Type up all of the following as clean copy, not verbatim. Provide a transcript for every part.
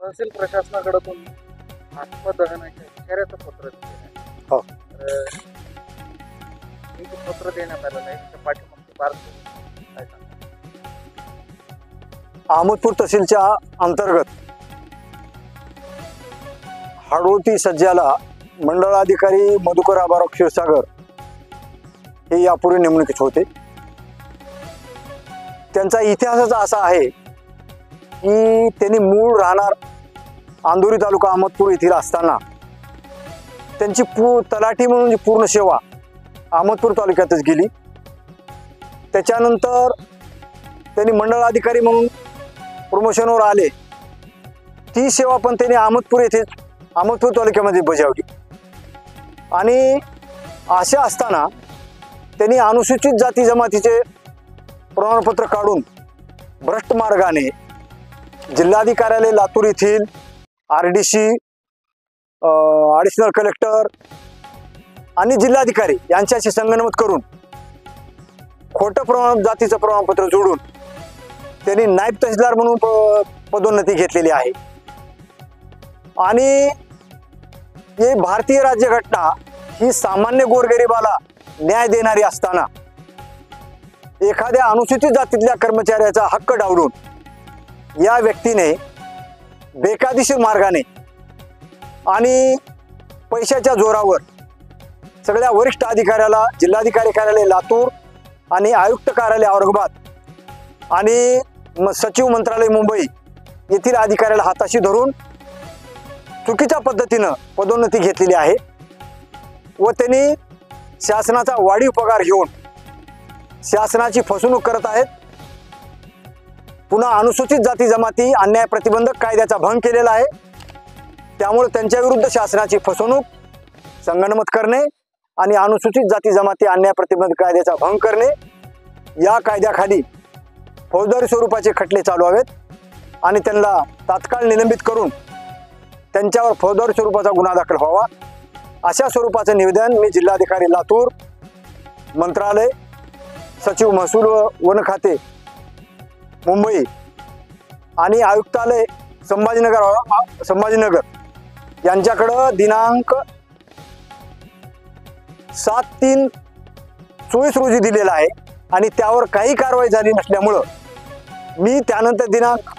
तहसील प्रशासनाकडे तुम्ही आत्मदहनाच्या इशाऱ्याचं पत्र दिलेलं आहे. हो. तर हे जे पत्र देण्यात आलेलं आहे त्याच्या पाठीमागची पार्श्वभूमी काय सांगा? अहमदपूर तहसीलच्या अंतर्गत हाडोटी सज्जाला मंडळाधिकारी मधुकर आबाराव क्षीरसागर हे यापूर्वी नेमणुकीत होते. त्यांचा इतिहासच असा आहे की त्यांनी मूळ राहणार अंधोरी तालुका अहमदपूर येथील असताना त्यांची तलाठी म्हणून पूर्ण सेवा अहमदपूर तालुक्यातच गेली. त्याच्यानंतर त्यांनी मंडळाधिकारी म्हणून प्रमोशनवर आले. ती सेवा पण त्यांनी अहमदपूर तालुक्यामध्ये बजावली. आणि असे असताना त्यांनी अनुसूचित जाती जमातीचे प्रमाणपत्र काढून भ्रष्ट मार्गाने जिल्हाधिकार्यालय लातूर येथील RDC, ॲडिशनल कलेक्टर आणि जिल्हाधिकारी यांच्याशी संगनमत करून खोटं जातीचं प्रमाणपत्र जोडून त्यांनी नायब तहसीलदार म्हणून पदोन्नती घेतलेली आहे. आणि हे भारतीय राज्यघटना ही सामान्य गोरगरिबाला न्याय देणारी असताना एखाद्या अनुसूचित जातीतल्या कर्मचाऱ्याचा हक्क डावलून या व्यक्तीने बेकायदेशीर मार्गाने आणि पैशाच्या जोरावर सगळ्या वरिष्ठ अधिकाऱ्याला जिल्हाधिकारी कार्यालय लातूर आणि आयुक्त कार्यालय औरंगाबाद आणि सचिव मंत्रालय मुंबई येथील अधिकाऱ्याला हाताशी धरून चुकीच्या पद्धतीनं पदोन्नती घेतलेली आहे. व त्यांनी शासनाचा वाढीव पगार घेऊन शासनाची फसवणूक करत आहेत. पुन्हा अनुसूचित जाती जमाती अन्याय प्रतिबंधक कायद्याचा भंग केलेला आहे. त्यामुळे त्यांच्या विरुद्ध शासनाची फसवणूक, संगनमत करणे आणि अनुसूचित जाती जमाती अन्याय प्रतिबंधक कायद्याचा भंग करणे या कायद्याखाली फौजदारी स्वरूपाचे खटले चालू आहेत आणि त्यांना तात्काळ निलंबित करून त्यांच्यावर फौजदारी स्वरूपाचा गुन्हा दाखल व्हावा अशा स्वरूपाचं निवेदन मी जिल्हाधिकारी लातूर, मंत्रालय, सचिव महसूल व वन खाते मुंबई आणि आयुक्तालय संभाजीनगर यांच्याकडं दिनांक 7/3/24 रोजी दिलेला आहे. आणि त्यावर काही कारवाई झाली नसल्यामुळं मी त्यानंतर दिनांक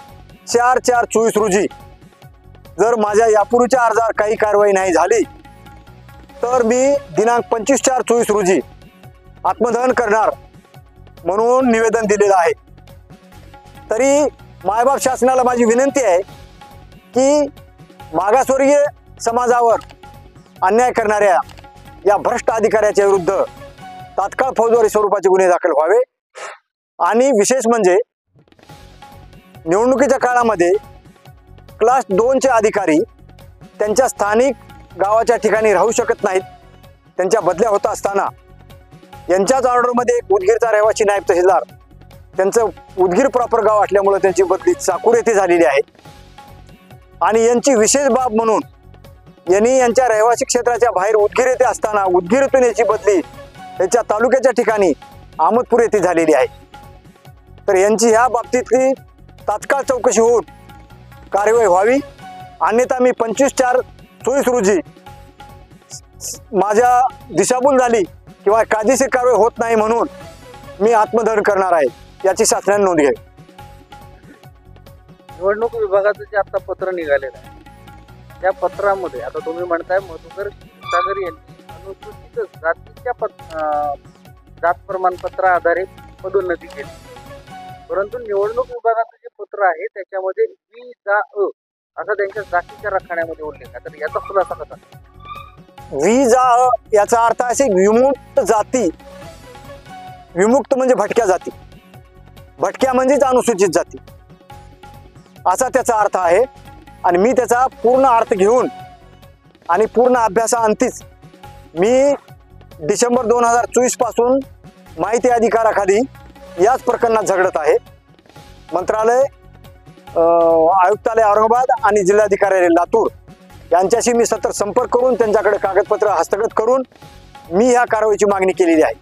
4/4/24 रोजी जर माझ्या यापूर्वीच्या अर्जावर काही कारवाई नाही झाली तर मी दिनांक 25/4/24 रोजी आत्मदहन करणार म्हणून निवेदन दिलेलं आहे. तरी मायबाप शासनाला माझी विनंती आहे की मागासवर्गीय समाजावर अन्याय करणाऱ्या या भ्रष्ट अधिकाऱ्याच्या विरुद्ध तात्काळ फौजदारी स्वरूपाचे गुन्हे दाखल व्हावे. आणि विशेष म्हणजे निवडणुकीच्या काळामध्ये क्लास 2चे अधिकारी त्यांच्या स्थानिक गावाच्या ठिकाणी राहू शकत नाहीत. त्यांच्या बदल्या होत असताना यांच्याच ऑर्डरमध्ये एक उदगीरचा रहिवासी नायब तहसीलदार, त्यांचं उदगीर प्रॉपर गाव असल्यामुळे त्यांची बदली चाकूर येथे झालेली आहे. आणि यांची विशेष बाब म्हणून यांनी यांच्या रहिवासी क्षेत्राच्या बाहेर उदगीर येथे असताना उदगीरतून याची बदली त्यांच्या तालुक्याच्या ठिकाणी अहमदपूर येथे झालेली आहे. तर यांची ह्या बाबतीतली तात्काळ चौकशी होऊन कार्यवाही व्हावी. अन्यथा मी 25/4/24 रोजी माझ्या दिशाभूल झाली किंवा कायदेशीर कारवाई होत नाही म्हणून मी आत्मदहन करणार आहे याची शासनाने नोंद घ्यावी. निवडणूक विभागाचं जे आता पत्र निघालेलं आहे त्या पत्रामध्ये आता तुम्ही म्हणताय मधुकर क्षीरसागर यांनी अनुसूचित जातीच्या जात प्रमाणपत्र आधारित पदोन्नती केली. परंतु निवडणूक विभागाचं जे पत्र आहे त्याच्यामध्ये वी-जा असा त्यांच्या जातीच्या रखाण्यामध्ये उल्लेख आहे. तर याचा खुलासा कसा? वी-जा याचा अर्थ असे विमुक्त जाती. विमुक्त म्हणजे भटक्या जाती, भटक्या म्हणजेच अनुसूचित जाती असा त्याचा अर्थ आहे. आणि मी त्याचा पूर्ण अर्थ घेऊन आणि पूर्ण अभ्यासाअंतीच मी डिसेंबर 2024 पासून माहिती अधिकाराखाली याच प्रकरणात झगडत आहे. मंत्रालय, आयुक्तालय औरंगाबाद आणि जिल्हाधिकारी लातूर यांच्याशी मी सतत संपर्क करून त्यांच्याकडे कागदपत्र हस्तगत करून मी ह्या कारवाईची मागणी केलेली आहे.